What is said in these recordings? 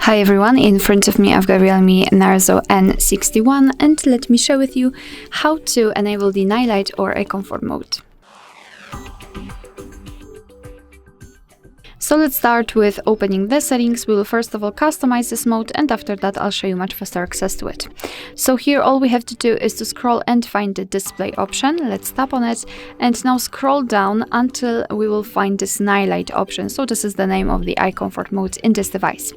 Hi everyone, in front of me I've got REALME Narzo N61 and let me share with you how to enable the night light or a comfort mode. So let's start with opening the settings. We will first of all customize this mode, and after that I'll show you much faster access to it. So here all we have to do is to scroll and find the display option. Let's tap on it and now scroll down until we will find this night light option. So this is the name of the eye comfort mode in this device.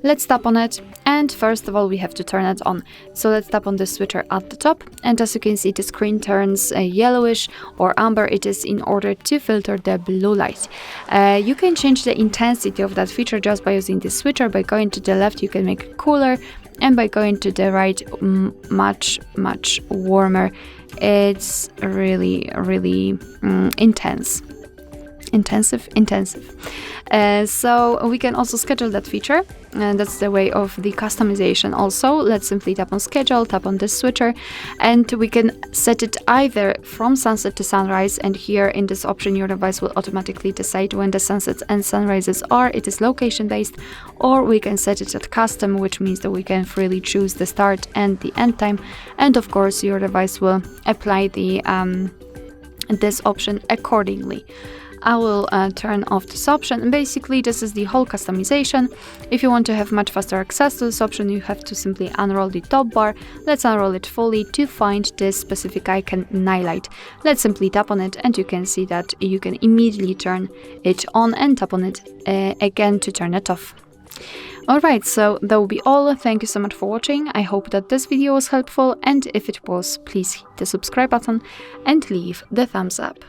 Let's tap on it, and first of all we have to turn it on. So let's tap on the switcher at the top, and as you can see the screen turns yellowish or amber. It is in order to filter the blue light. You can change the intensity of that feature just by using this switcher. By going to the left you can make it cooler, and by going to the right much warmer. It's really intensive. So we can also schedule that feature, and that's the way of the customization also. Let's simply tap on schedule, tap on this switcher, and we can set it either from sunset to sunrise, and here in this option your device will automatically decide when the sunsets and sunrises are. It is location based, or we can set it at custom, which means that we can freely choose the start and the end time, and of course your device will apply the this option accordingly. I will turn off this option, and basically this is the whole customization. If you want to have much faster access to this option, you have to simply unroll the top bar. Let's unroll it fully to find this specific icon, night light. Let's simply tap on it, and you can see that you can immediately turn it on, and tap on it again to turn it off. Alright, so that will be all. Thank you so much for watching. I hope that this video was helpful, and if it was, please hit the subscribe button and leave the thumbs up.